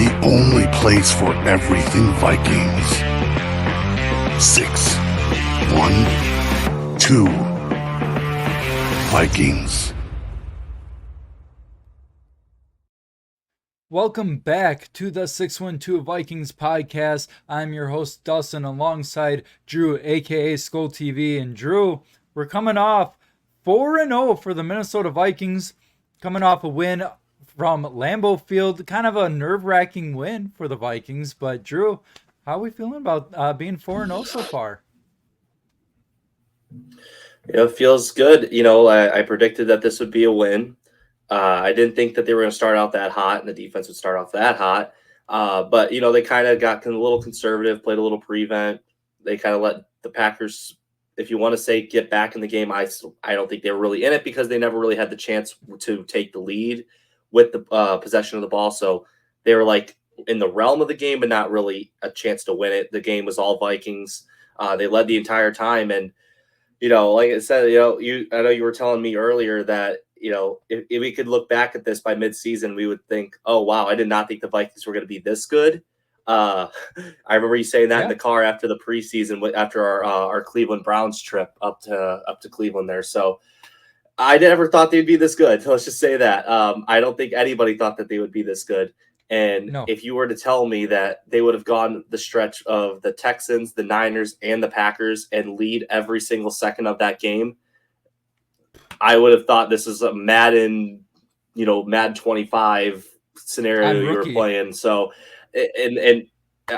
the only place for everything Vikings. 6, 1, 2, Vikings. Welcome back to the 612 Vikings podcast. I'm your host, Dustin, alongside Drew, aka Skull TV. And Drew, we're coming off 4-0 for the Minnesota Vikings, coming off a win from Lambeau Field, kind of a nerve-wracking win for the Vikings. But Drew, how are we feeling about being 4-0 so far? It feels good. I predicted that this would be a win. I didn't think that they were going to start out that hot and the defense would start off that hot. But they kind of got a little conservative, played a little prevent. They kind of let the Packers, if you want to say, get back in the game. I don't think they were really in it because they never really had the chance to take the lead with the possession of the ball. So they were like in the realm of the game, but not really a chance to win it. The game was all Vikings. They led the entire time. And, like I said, I know you were telling me earlier that, if we could look back at this by midseason, we would think, oh, wow, I did not think the Vikings were going to be this good. I remember you saying that in the car after the preseason, after our Cleveland Browns trip up to Cleveland there. So I never thought they'd be this good. Let's just say that. I don't think anybody thought that they would be this good. And if you were to tell me that they would have gone the stretch of the Texans, the Niners, and the Packers and lead every single second of that game, I would have thought this is a Madden 25 scenario you were playing. So, and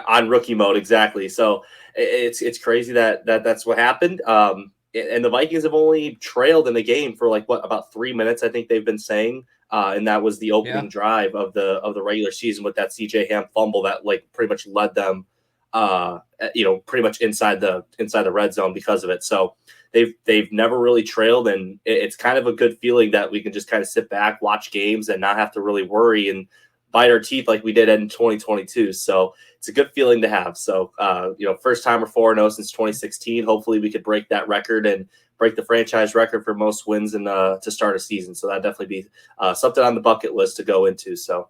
on rookie mode, exactly. So it's crazy that's what happened. And the Vikings have only trailed in the game for about 3 minutes, I think they've been saying. And that was the opening drive of the regular season with that CJ Ham fumble that pretty much led them, pretty much inside the red zone because of it. So they've never really trailed, and it's kind of a good feeling that we can just kind of sit back, watch games, and not have to really worry and bite our teeth like we did in 2022. So it's a good feeling to have. So first time we're 4-0 since 2016. Hopefully we could break that record and break the franchise record for most wins to start a season. So that'd definitely be something on the bucket list to go into. So.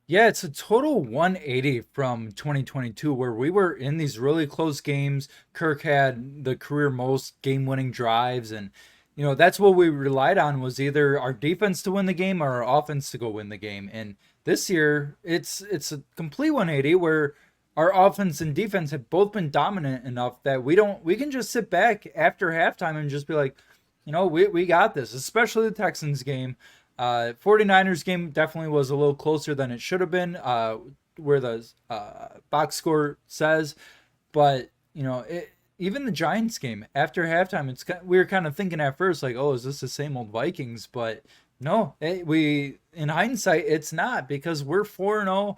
Yeah, it's a total 180 from 2022 where we were in these really close games. Kirk had the career most game-winning drives, and that's what we relied on, was either our defense to win the game or our offense to go win the game. And this year, it's a complete 180 where our offense and defense have both been dominant enough that we can just sit back after halftime and just be like, we got this, especially the Texans game. 49ers game definitely was a little closer than it should have been, where the box score says. But, even the Giants game after halftime, we were kind of thinking at first, like, oh, is this the same old Vikings? But no, in hindsight, it's not, because we're 4-0.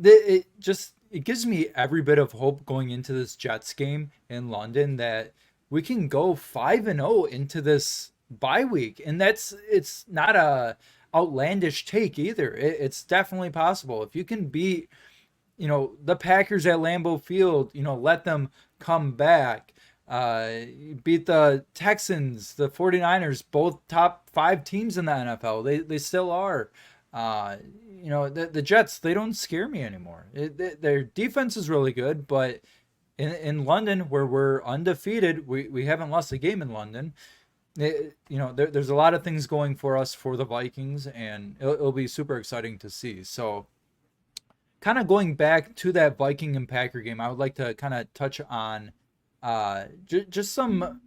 It gives me every bit of hope going into this Jets game in London that we can go 5-0 into this bye week, and it's not a outlandish take either. It's definitely possible if you can beat the Packers at Lambeau Field, let them come back, beat the Texans, the 49ers, both top 5 teams in the NFL. They still are. The Jets, they don't scare me anymore. Their defense is really good, but in London, where we're undefeated, we haven't lost a game in London. There's a lot of things going for us for the Vikings, and it'll be super exciting to see. So kind of going back to that Viking and Packer game, I would like to kind of touch on just some,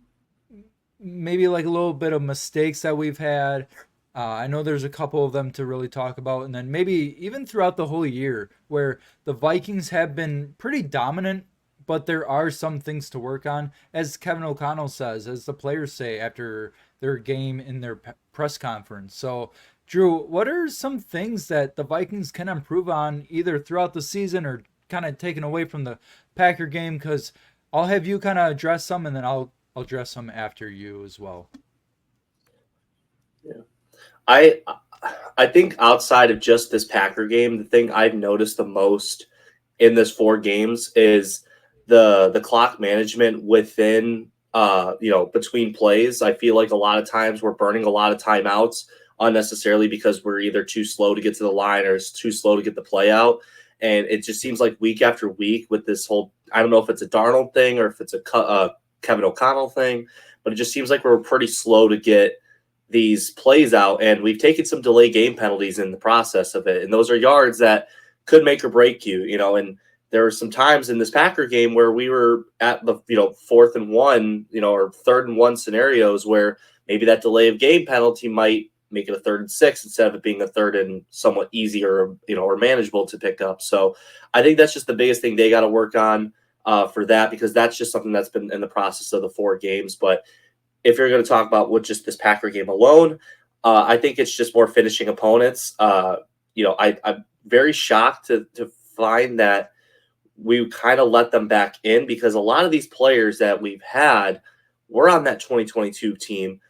maybe like a little bit of mistakes that we've had. I know there's a couple of them to really talk about, and then maybe even throughout the whole year where the Vikings have been pretty dominant, but there are some things to work on, as Kevin O'Connell says, as the players say after their game in their press conference. So, Drew, what are some things that the Vikings can improve on either throughout the season or kind of taken away from the Packer game? Because I'll have you kind of address some, and then I'll address some after you as well. Yeah, I think outside of just this Packer game, the thing I've noticed the most in this 4 games is the clock management within between plays. I feel like a lot of times we're burning a lot of timeouts, unnecessarily because we're either too slow to get to the line or it's too slow to get the play out. And it just seems like week after week with this whole, I don't know if it's a Darnold thing or if it's a Kevin O'Connell thing, but it just seems like we're pretty slow to get these plays out. And we've taken some delay game penalties in the process of it. And those are yards that could make or break you, and there were some times in this Packer game where we were at the, 4th and 1, or 3rd and 1 scenarios where maybe that delay of game penalty might make it a 3rd and 6 instead of it being a 3rd and somewhat easier, or manageable to pick up. So I think that's just the biggest thing they got to work on for that, because that's just something that's been in the process of the 4 games. But if you're going to talk about with just this Packer game alone, I think it's just more finishing opponents. I'm very shocked to find that we kind of let them back in, because a lot of these players that we've had were on that 2022 team.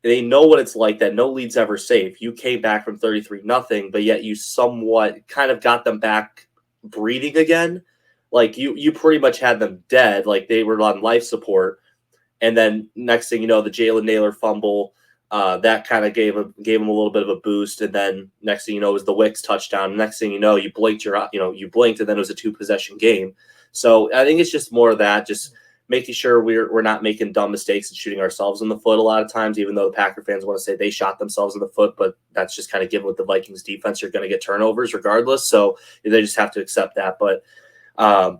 They know what it's like, that no lead's ever safe. You came back from 33-0, but yet you somewhat kind of got them back breathing again. Like you pretty much had them dead, like they were on life support. And then next thing you know, the Jalen Naylor fumble, that kind of gave him a little bit of a boost. And then next thing you know, it was the Wicks touchdown. Next thing you know, you blinked and then it was a 2-possession game. So I think it's just more of that, just making sure we're not making dumb mistakes and shooting ourselves in the foot a lot of times, even though the Packer fans want to say they shot themselves in the foot, but that's just kind of given with the Vikings defense, you're going to get turnovers regardless. So they just have to accept that. But a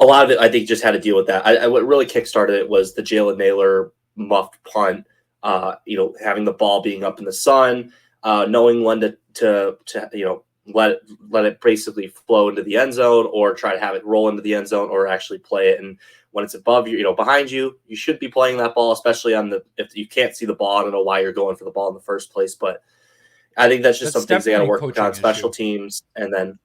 lot of it, I think, just had to deal with that. What really kickstarted it was the Jalen Naylor muffed punt. Having the ball being up in the sun, knowing when to let it basically flow into the end zone, or try to have it roll into the end zone, or actually play it. And when it's above you, behind you, you should be playing that ball, especially if you can't see the ball. I don't know why you're going for the ball in the first place, but I think that's just some things they got to work on special teams. And then,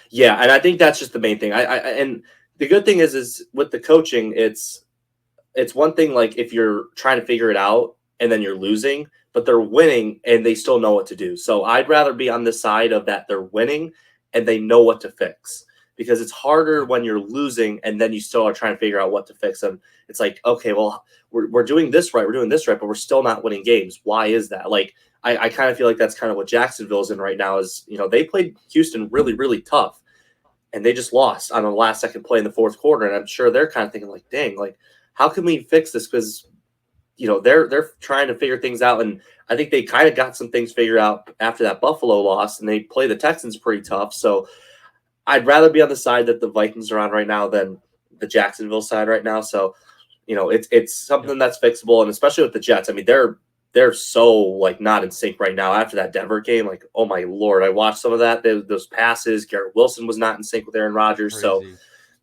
yeah, and I think that's just the main thing. And the good thing is with the coaching, it's one thing, like if you're trying to figure it out and then you're losing, but they're winning and they still know what to do. So I'd rather be on the side of that they're winning and they know what to fix, because it's harder when you're losing and then you still are trying to figure out what to fix. And it's like, okay, well, we're doing this right, but we're still not winning games. Why is that? Like, I kind of feel like that's kind of what Jacksonville's in right now is, they played Houston really, really tough and they just lost on the last second play in the 4th quarter. And I'm sure they're kind of thinking like, dang, like, how can we fix this? Because, they're trying to figure things out. And I think they kind of got some things figured out after that Buffalo loss, and they play the Texans pretty tough. So I'd rather be on the side that the Vikings are on right now than the Jacksonville side right now. So, it's something that's fixable. And especially with the Jets, I mean, they're so like not in sync right now after that Denver game. Like, oh my Lord, I watched some of that. Those passes, Garrett Wilson was not in sync with Aaron Rodgers. Crazy. So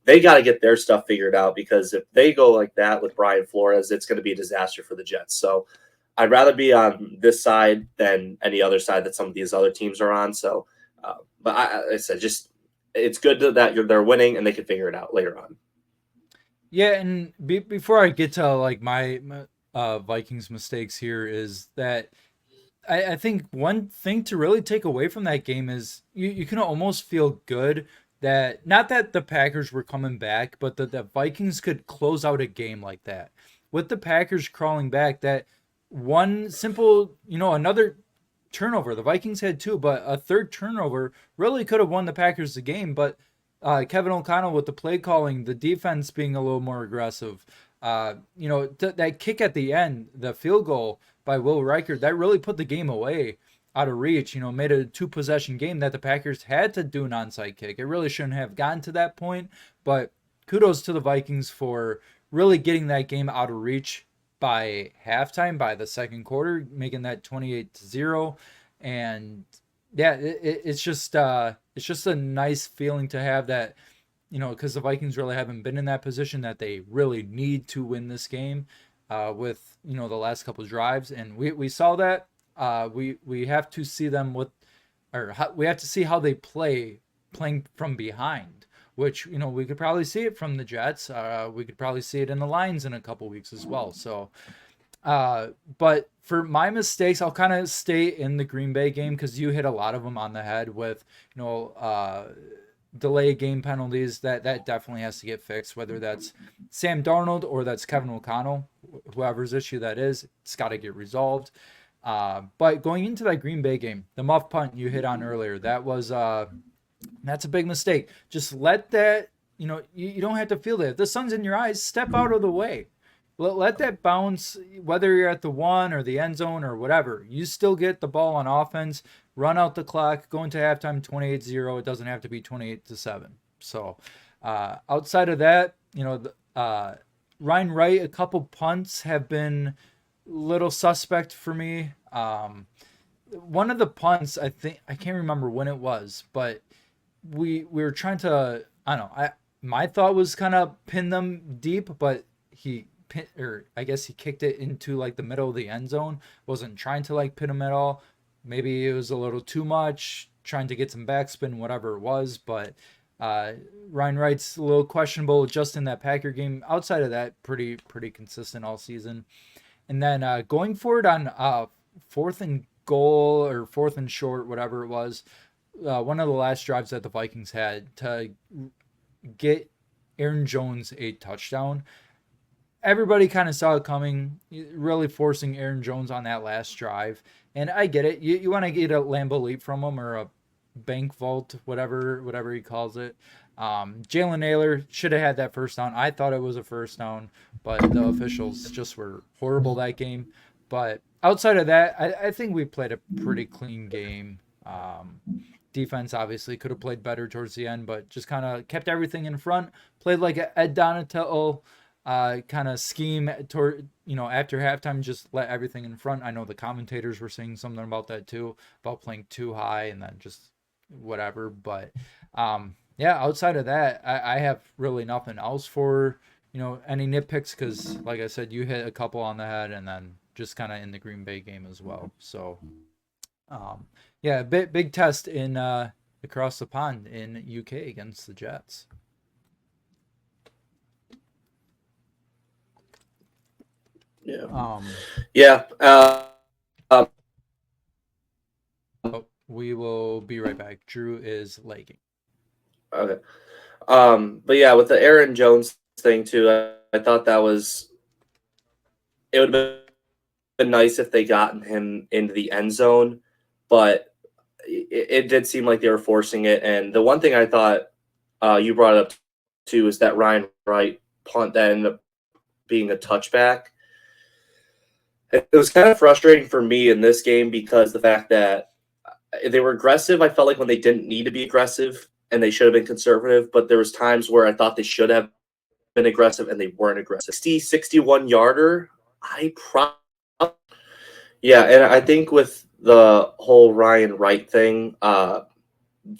they got to get their stuff figured out, because if they go like that with Brian Flores, it's going to be a disaster for the Jets. So I'd rather be on this side than any other side that some of these other teams are on. So, but I said, just it's good that they're winning and they can figure it out later on. Yeah, and before I get to like my Vikings mistakes here, is that I think one thing to really take away from that game is you can almost feel good that, not that the Packers were coming back, but that the Vikings could close out a game like that. With the Packers crawling back, that one simple, another turnover, the Vikings had 2, but a 3rd turnover really could have won the Packers the game. But Kevin O'Connell with the play calling, the defense being a little more aggressive, that kick at the end, the field goal by Will Reichert, that really put the game away out of reach, made it a 2-possession game that the Packers had to do an onside kick. It really shouldn't have gotten to that point, but kudos to the Vikings for really getting that game out of reach by halftime, by the 2nd quarter, making that 28-0. And yeah, it's just a nice feeling to have that, because the Vikings really haven't been in that position that they really need to win this game with, the last couple of drives. And we saw that. We have to see them we have to see how they playing from behind, which, we could probably see it from the Jets. We could probably see it in the Lions in a couple weeks as well. So, but for my mistakes, I'll kind of stay in the Green Bay game, because you hit a lot of them on the head with, delay game penalties. That definitely has to get fixed, whether that's Sam Darnold or that's Kevin O'Connell, whoever's issue that is, it's got to get resolved. But going into that Green Bay game, the muff punt you hit on earlier, that's a big mistake. Just let that, you don't have to feel that. If the sun's in your eyes, step out of the way. Let that bounce, whether you're at the 1 or the end zone or whatever. You still get the ball on offense, run out the clock, go into halftime 28-0. It doesn't have to be 28-7. So outside of that, Ryan Wright, a couple punts have been little suspect for me. One of the punts, I can't remember when it was, but we were trying to, I don't know, my thought was kind of pin them deep, but I guess he kicked it into like the middle of the end zone. Wasn't trying to like pin him at all. Maybe it was a little too much, trying to get some backspin, whatever it was. But Ryan Wright's a little questionable just in that Packer game. Outside of that, pretty consistent all season. And then going forward on 4th and goal or 4th and short, whatever it was, one of the last drives that the Vikings had to get Aaron Jones a touchdown. Everybody kind of saw it coming, really forcing Aaron Jones on that last drive. And I get it. You want to get a Lambeau leap from him or a bank vault, whatever he calls it. Jalen Naylor should have had that first down. I thought it was a first down, but the officials just were horrible that game. But outside of that, I think we played a pretty clean game. Defense obviously could have played better towards the end, but just kind of kept everything in front. Played like a Ed Donatello kind of scheme toward, after halftime, just let everything in front. I know the commentators were saying something about that too, about playing too high and then just whatever. But yeah, outside of that, I have really nothing else for, any nitpicks because, like I said, you hit a couple on the head and then just kind of in the Green Bay game as well. So, yeah, big test in across the pond in UK against the Jets. Yeah. Yeah. We will be right back. Drew is lagging. Okay. But yeah, with the Aaron Jones thing too, I thought it would have been nice if they gotten him into the end zone, but it did seem like they were forcing it. And the one thing I thought you brought up too is that Ryan Wright punt that ended up being a touchback. It was kind of frustrating for me in this game because the fact that they were aggressive, I felt like when they didn't need to be aggressive and they should have been conservative, but there was times where I thought they should have been aggressive and they weren't aggressive. 61 yarder, yeah, and I think with the whole Ryan Wright thing,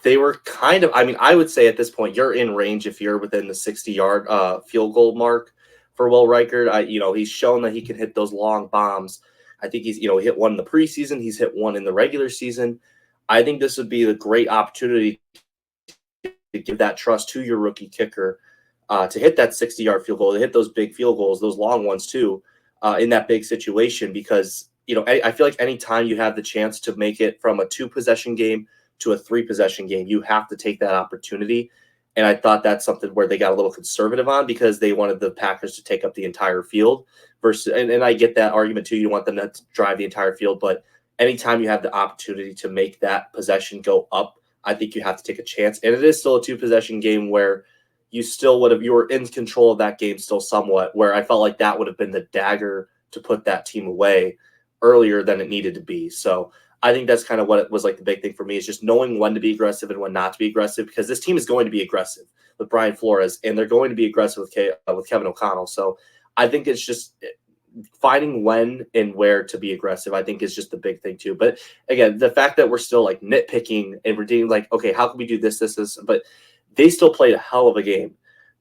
they were kind of, I would say at this point, you're in range if you're within the 60-yard field goal mark for Will Reichard. He's shown that he can hit those long bombs. I think he's, hit one in the preseason. He's hit one in the regular season. I think this would be a great opportunity to give that trust to your rookie kicker to hit that 60-yard field goal, to hit those big field goals, those long ones too, in that big situation. Because, I feel like anytime you have the chance to make it from a 2-possession game to a 3-possession game, you have to take that opportunity. And I thought that's something where they got a little conservative on because they wanted the Packers to take up the entire field versus, and I get that argument too. You want them to drive the entire field, but anytime you have the opportunity to make that possession go up, I think you have to take a chance. And it is still a 2-possession game where you were in control of that game still somewhat, where I felt like that would have been the dagger to put that team away earlier than it needed to be. So I think that's kind of what it was like. The big thing for me is just knowing when to be aggressive and when not to be aggressive, because this team is going to be aggressive with Brian Flores and they're going to be aggressive with Kevin O'Connell. So I think it's just finding when and where to be aggressive, I think is just the big thing too. But again, the fact that we're still like nitpicking and we're doing like, okay, how can we do this, but they still played a hell of a game.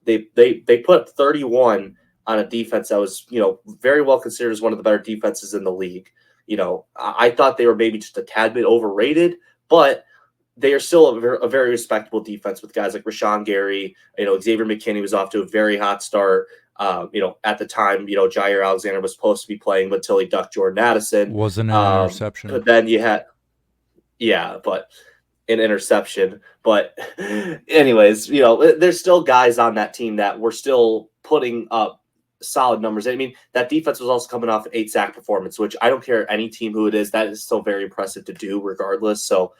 They put 31 on a defense that was, very well considered as one of the better defenses in the league. I thought they were maybe just a tad bit overrated, but they are still a very respectable defense with guys like Rashawn Gary. Xavier McKinney was off to a very hot start. At the time, Jair Alexander was supposed to be playing until he ducked Jordan Addison. Wasn't an interception. But then you had, but an interception. But anyways, there's still guys on that team that were still putting up solid numbers. I mean, that defense was also coming off an 8-sack performance, which I don't care any team who it is, that is still very impressive to do regardless. So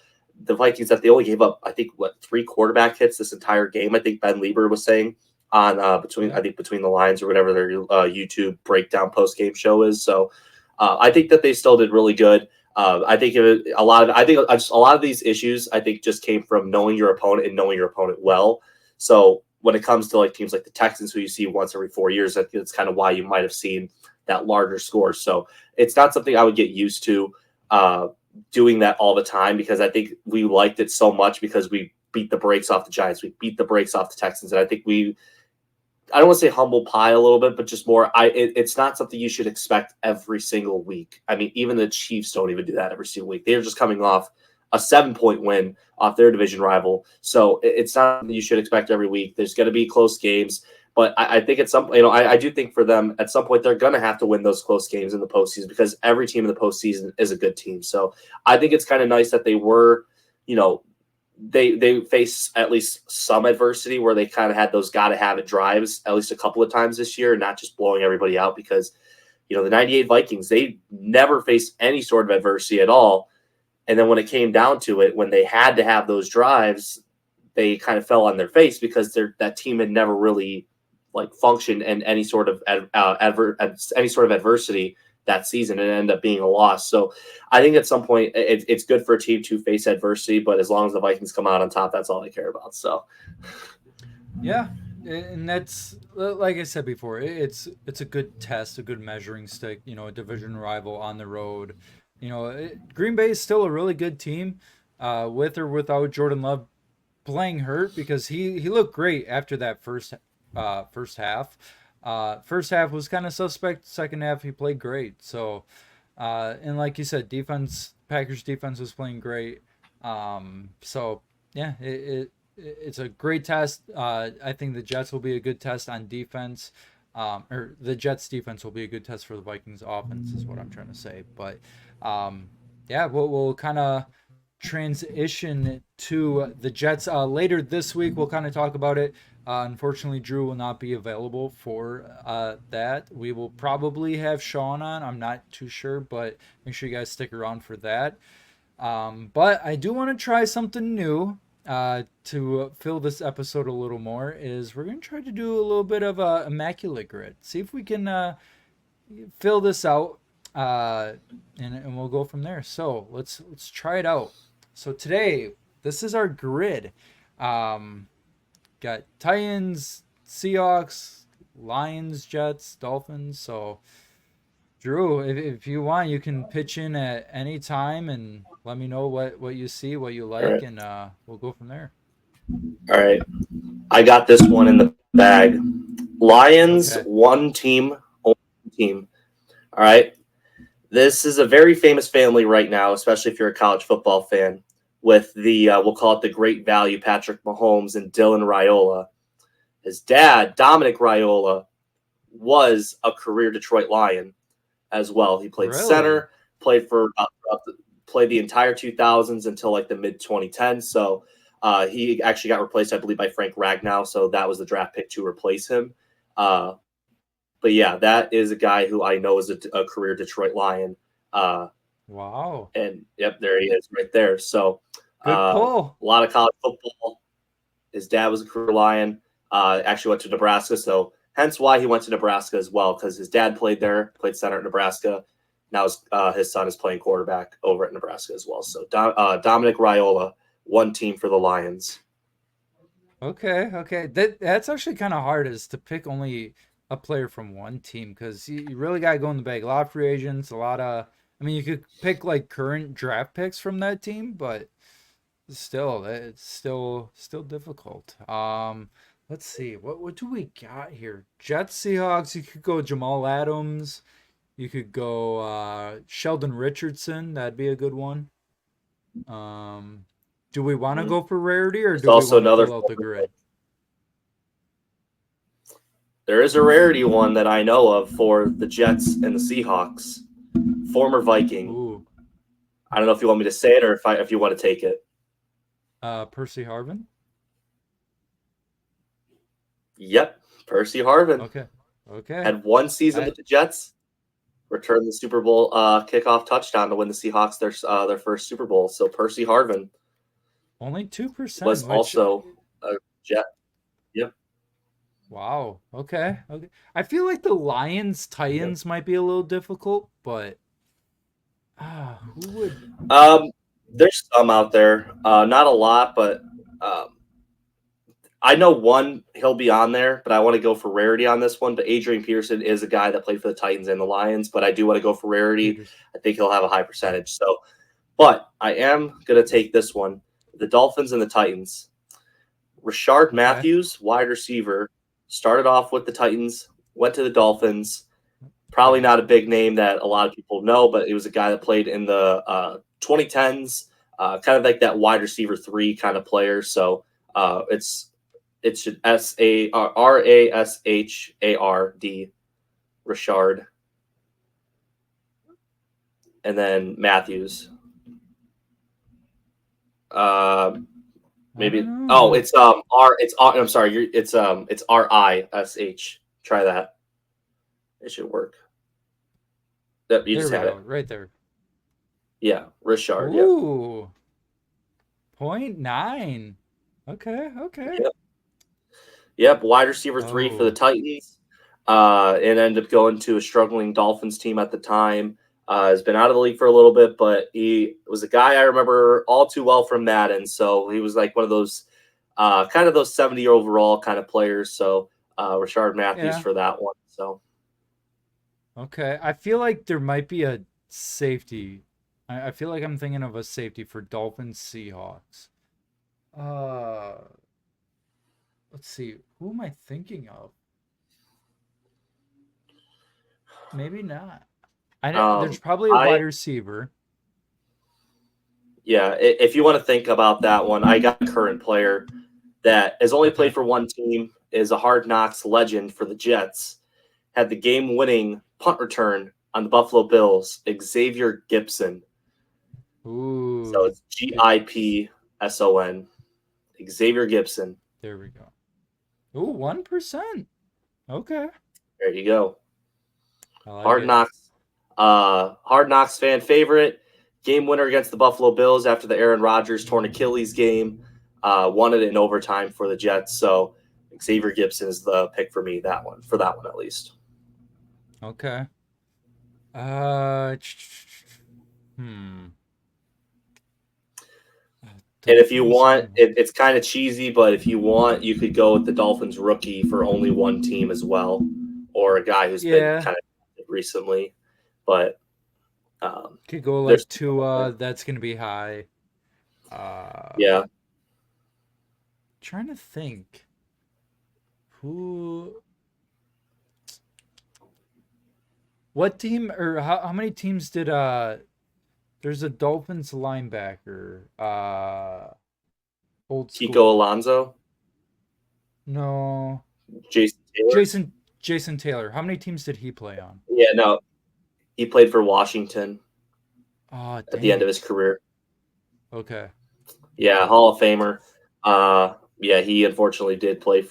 the Vikings, that they only gave up, I think, 3 quarterback hits this entire game. I think Ben Lieber was saying on between the lines or whatever their YouTube breakdown post game show is. So I think that they still did really good. I think a lot of these issues I think just came from knowing your opponent and knowing your opponent well. So when it comes to like teams like the Texans, who you see once every 4 years, that's kind of why you might have seen that larger score. So it's not something I would get used to doing that all the time, because I think we liked it so much because we beat the brakes off the Giants, we beat the brakes off the Texans, and I think I don't want to say humble pie a little bit, but just more. It's not something you should expect every single week. I mean, even the Chiefs don't even do that every single week. They're just coming off a 7-point win off their division rival. So it's not something you should expect every week. There's going to be close games, but I think at some, I do think for them at some point they're going to have to win those close games in the postseason, because every team in the postseason is a good team. So I think it's kind of nice that they were, they face at least some adversity where they kind of had those gotta have it drives at least a couple of times this year, and not just blowing everybody out, because the 98 Vikings, they never faced any sort of adversity at all. And then when it came down to it, when they had to have those drives, they kind of fell on their face, because that team had never really functioned in any sort of adversity that season, and ended up being a loss. So I think at some point it's good for a team to face adversity, but as long as the Vikings come out on top, that's all they care about. So yeah, and that's, like I said before, it's a good test, a good measuring stick. A division rival on the road. Green Bay is still a really good team, with or without Jordan Love playing hurt, because he looked great after that first half. First half was kind of suspect. Second half, he played great. So, and like you said, Packers defense was playing great. So yeah, it's a great test. I think the Jets will be a good test on defense. Or the Jets defense will be a good test for the Vikings offense, is what I'm trying to say. But yeah, we'll kind of transition to the Jets later this week. We'll kind of talk about it. Unfortunately, Drew will not be available for that. We will probably have Sean on. I'm not too sure, but make sure you guys stick around for that. But I do want to try something new to fill this episode a little more. Is we're going to try to do a little bit of a Immaculate Grid. See if we can fill this out, and we'll go from there. So let's try it out. So today, this is our grid. Got Titans, Seahawks, Lions, Jets, Dolphins. So, Drew, if you want, you can pitch in at any time and let me know what you see, what you like, right, and we'll go from there. All right. I got this one in the bag. Lions, okay. One team, only team. All right. This is a very famous family right now, especially if you're a college football fan, with the, we'll call it the great value, Patrick Mahomes and Dylan Raiola. His dad, Dominic Raiola, was a career Detroit Lion as well. He played center, played the entire 2000s until like the mid-2010s. So he actually got replaced, I believe, by Frank Ragnow. So that was the draft pick to replace him. But yeah, that is a guy who I know is a career Detroit Lion. Wow. And yep, there he is right there. So good pull. A lot of college football. His dad was a career Lion. Actually went to Nebraska, so hence why he went to Nebraska as well, because his dad played there, played center at Nebraska. Now his son is playing quarterback over at Nebraska as well. So Dominic Raiola, one team for the Lions. Okay. That's actually kind of hard, is to pick only a player from one team, because you really got to go in the bag. A lot of free agents, you could pick like current draft picks from that team, but still, it's still difficult. Let's see, what do we got here? Jets, Seahawks. You could go Jamal Adams. You could go Sheldon Richardson. That'd be a good one. Do we want to go for rarity, or do we want to fill out the grid? There is a rarity one that I know of for the Jets and the Seahawks. Former Viking. Ooh. I don't know if you want me to say it or if you want to take it. Percy Harvin. Yep, Percy Harvin. Okay. Okay. Had one season with the Jets, returned the Super Bowl kickoff touchdown to win the Seahawks their first Super Bowl. So Percy Harvin Only 2%, was also a Jet. Yep. Wow. Okay. Okay. I feel like the Lions Titans might be a little difficult, but who would? There's some out there. Not a lot, but I know one he'll be on there, but I want to go for rarity on this one. But Adrian Peterson is a guy that played for the Titans and the Lions, but I do want to go for rarity. I think he'll have a high percentage. So, but I am gonna take this one: the Dolphins and the Titans. Rashard Matthews, wide receiver, started off with the Titans, went to the Dolphins. Probably not a big name that a lot of people know, but he was a guy that played in the 2010s, kind of like that wide receiver 3 kind of player. So it's Rashard, Rashard, and then Matthews. Maybe it's I'm sorry, it's Rish. Try that. It should work. Yep, you There just we had go, it. right there. Yeah, Rashard. Ooh. 0.9. Okay. Yep, wide receiver 3 for the Titans. And ended up going to a struggling Dolphins team at the time. Has been out of the league for a little bit, but he was a guy I remember all too well from Madden. So he was like one of those kind of those 70 overall kind of players. So Rashard Matthews for that one. So okay, I feel like there might be a safety. I feel like I'm thinking of a safety for Dolphins Seahawks. Let's see. Who am I thinking of? Maybe not. There's probably a wide receiver. Yeah, if you want to think about that one, I got a current player that has only played for one team, is a Hard Knocks legend for the Jets, had the game-winning punt return on the Buffalo Bills, Xavier Gipson. Ooh. So it's Gipson. Xavier Gipson. There we go. Ooh, 1%. Okay. There you go. Like Hard Knocks. Hard Knocks fan favorite. Game winner against the Buffalo Bills after the Aaron Rodgers torn Achilles game. Won it in overtime for the Jets. So Xavier Gipson is the pick for me, for that one at least. Okay. And if you want, it's kind of cheesy, but if you want, you could go with the Dolphins rookie for only one team as well, or a guy who's been kind of recently. But could go like Tua. That's gonna be high. Yeah. Trying to think. What team or how many teams did there's a Dolphins linebacker. Old school. Kiko Alonso? No. Jason Taylor? Jason Taylor. How many teams did he play on? Yeah, no. He played for Washington at the end of his career. Okay. Yeah, Hall of Famer. Yeah, he unfortunately did play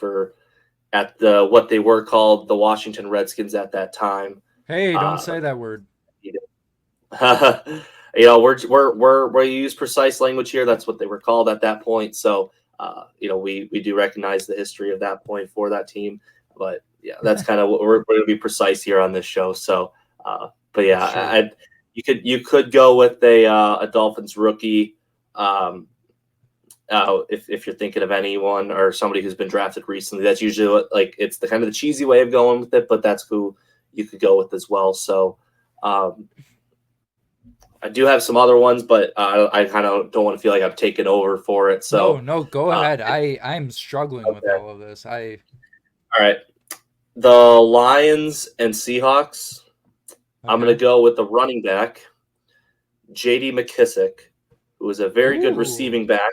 at what they were called the Washington Redskins at that time. Hey, don't say that word. You know, we use precise language here. That's what they were called at that point. So, you know, we do recognize the history of that point for that team. But yeah, that's kind of what we're going to be precise here on this show. So, but yeah, you could go with a Dolphins rookie. If you're thinking of anyone or somebody who's been drafted recently, that's usually it's the kind of the cheesy way of going with it, but that's who you could go with as well. So, I do have some other ones, but I kind of don't want to feel like I'm taking over for it. So no, go ahead. I'm struggling with all of this. All right. The Lions and Seahawks. Okay. I'm going to go with the running back, J.D. McKissick, who was a very good receiving back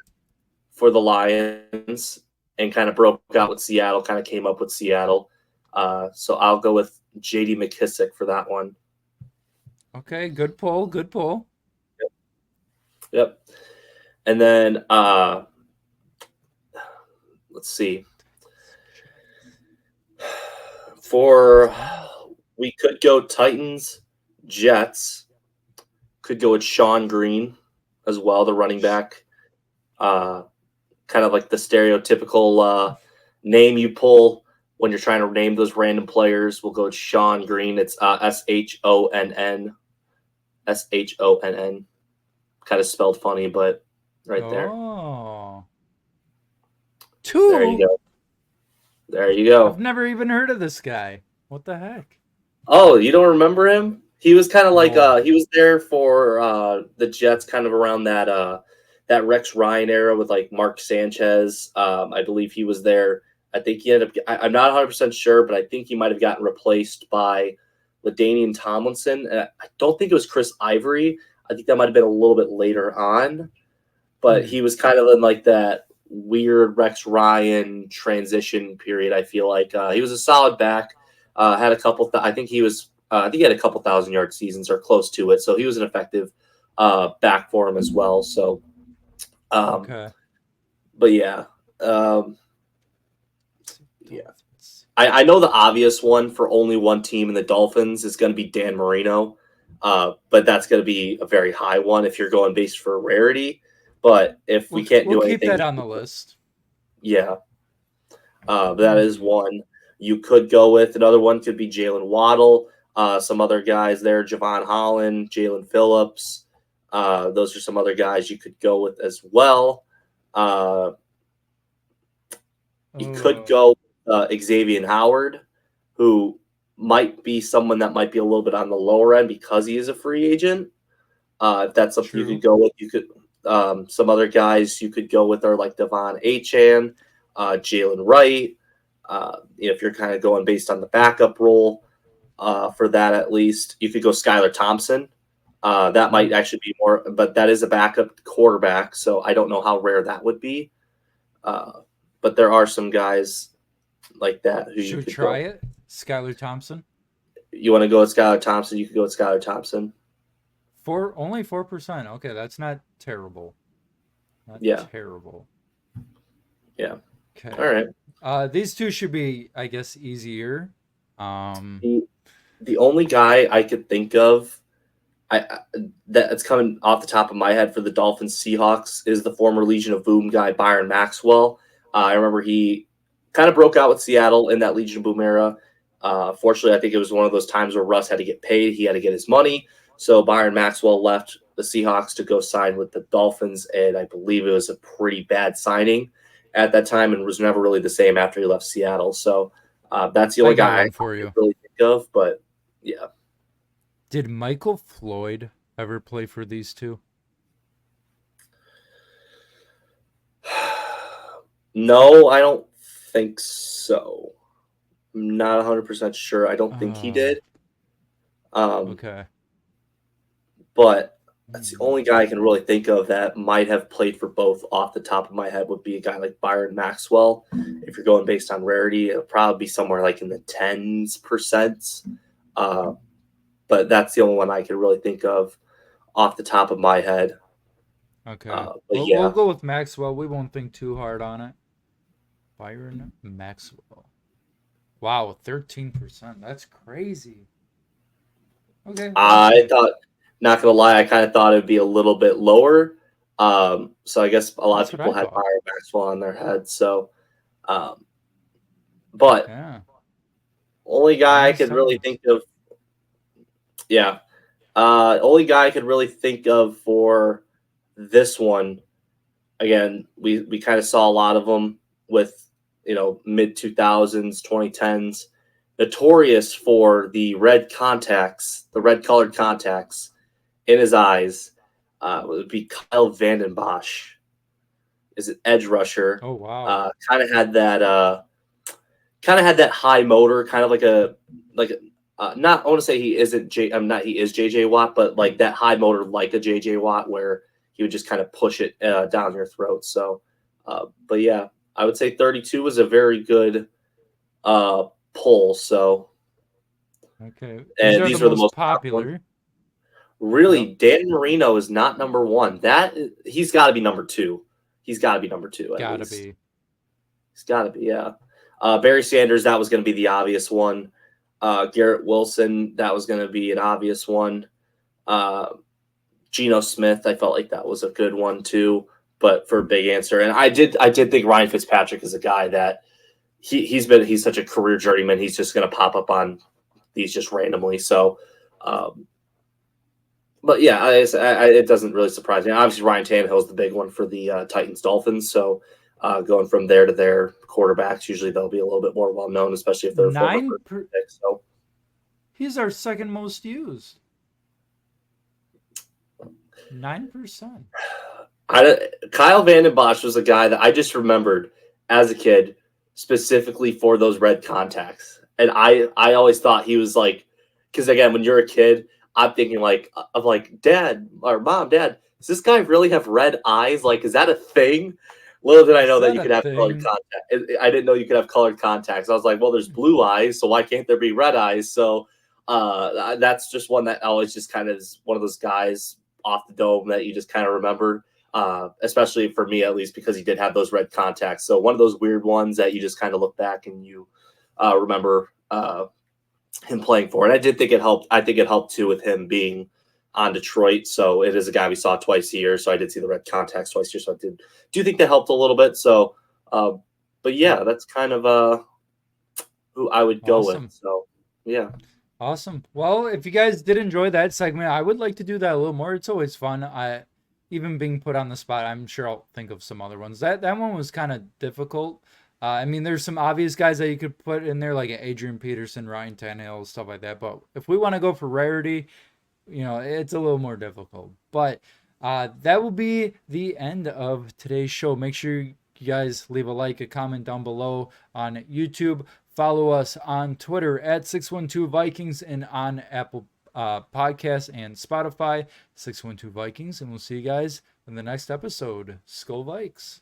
for the Lions and kind of broke out with Seattle, kind of came up with Seattle. So I'll go with J.D. McKissick for that one. Okay, good pull. Yep. And then let's see. For we could go Titans, Jets. Could go with Sean Green as well, the running back. Kind of like the stereotypical name you pull when you're trying to name those random players. We'll go with Sean Green. It's Shonn. Shonn. Kind of spelled funny, but right there. Oh. There you go. There you go. I've never even heard of this guy. What the heck? Oh, you don't remember him? He was kind of like No. he was there for the Jets, kind of around that Rex Ryan era with like Mark Sanchez. I believe he was there. I think he ended up. I'm not 100% sure, but I think he might have gotten replaced by LaDainian Tomlinson. And I don't think it was Chris Ivory. I think that might have been a little bit later on, but he was kind of in like that weird Rex Ryan transition period. I feel like he was a solid back. Had a couple. I think he was. I think he had a couple 1,000-yard seasons or close to it. So he was an effective back for him as well. So, Okay. but yeah, I know the obvious one for only one team in the Dolphins is going to be Dan Marino, but that's going to be a very high one if you're going based for rarity. But if we can't do anything, keep that on the list. Yeah, that is one. You could go with another one. Could be Jalen Waddle. Some other guys there, Javon Holland, Jalen Phillips. Those are some other guys you could go with as well. You could go Xavier Howard, who might be someone that might be a little bit on the lower end because he is a free agent. If that's something you could go with, you could. Some other guys you could go with are like Devon Achane, Jalen Wright. If you're kind of going based on the backup role for that, at least you could go Skylar Thompson. That might actually be more, but that is a backup quarterback, so I don't know how rare that would be. But there are some guys like that who you could try it. Skylar Thompson. You want to go with Skylar Thompson? You could go with Skylar Thompson. Only 4%. Okay, that's not terrible. Not terrible. Yeah. Okay. All right. These two should be, I guess, easier. The only guy I could think of, that's coming off the top of my head for the Dolphins Seahawks is the former Legion of Boom guy Byron Maxwell. I remember he kind of broke out with Seattle in that Legion of Boom era. Fortunately, I think it was one of those times where Russ had to get paid. He had to get his money. So Byron Maxwell left the Seahawks to go sign with the Dolphins, and I believe it was a pretty bad signing at that time and was never really the same after he left Seattle. So that's the only guy I can really think of, but yeah. Did Michael Floyd ever play for these two? No, I don't think so. I'm not 100% sure. I don't think he did. Okay. But that's the only guy I can really think of that might have played for both off the top of my head would be a guy like Byron Maxwell. If you're going based on rarity, it'll probably be somewhere like in the 10%. But that's the only one I can really think of off the top of my head. Okay. We'll go with Maxwell. We won't think too hard on it. Byron Maxwell. Wow, 13%. That's crazy. Okay. I thought, not going to lie, I kind of thought it would be a little bit lower. So I guess a lot of people had Byron Maxwell on their head. So, but only guy I could really think of. Yeah. Only guy I could really think of for this one. Again, we kind of saw a lot of them with, mid 2000s, 2010s, notorious for the red colored contacts in his eyes. Would be Kyle Vanden Bosch. Is an edge rusher. Oh wow! Kind of had that high motor, kind of like not. I want to say he isn't He is JJ Watt, but like that high motor, like a JJ Watt, where he would just kind of push it down your throat. So, but yeah, I would say 32 was a very good pull. So, okay, and these are the most popular. Really, Dan Marino is not number one. He's got to be number two. He's got to be number two. Got to be. He's got to be. Yeah. Barry Sanders. That was going to be the obvious one. Garrett Wilson, that was going to be an obvious one. Geno Smith, I felt like that was a good one too, but for a big answer. And I did think Ryan Fitzpatrick is a guy that he's such a career journeyman. He's just going to pop up on these just randomly. So, but yeah, it doesn't really surprise me. Obviously, Ryan Tannehill is the big one for the Titans Dolphins. So going from there to their quarterbacks, usually they'll be a little bit more well known, especially if they're former first pick. So he's our second most used. 9%. Kyle Vanden Bosch was a guy that I just remembered as a kid, specifically for those red contacts. And I always thought he was like, because again, when you're a kid, I'm thinking of Dad or Mom, Dad, does this guy really have red eyes? Like, is that a thing? Little did I know that you could have colored contacts. I didn't know you could have colored contacts. I was like, well, there's blue eyes, so why can't there be red eyes? So that's just one that always just kind of is one of those guys off the dome that you just kind of remember, especially for me at least, because he did have those red contacts. So one of those weird ones that you just kind of look back and you remember him playing for. And I did think it helped. I think it helped too with him being on Detroit. So it is a guy we saw twice a year. So I did see the red contacts twice a year. So I do think that helped a little bit. So, but yeah, that's kind of who I would go with. So yeah. Awesome. Well, if you guys did enjoy that segment, I would like to do that a little more. It's always fun. Even being put on the spot, I'm sure I'll think of some other ones. That one was kind of difficult. I mean, there's some obvious guys that you could put in there, like Adrian Peterson, Ryan Tannehill, stuff like that. But if we want to go for rarity, it's a little more difficult. But that will be the end of today's show. Make sure you guys leave a like, a comment down below on YouTube. Follow us on Twitter at 612 Vikings and on Apple Podcasts and Spotify, 612 Vikings. And we'll see you guys in the next episode. Skol Vikes.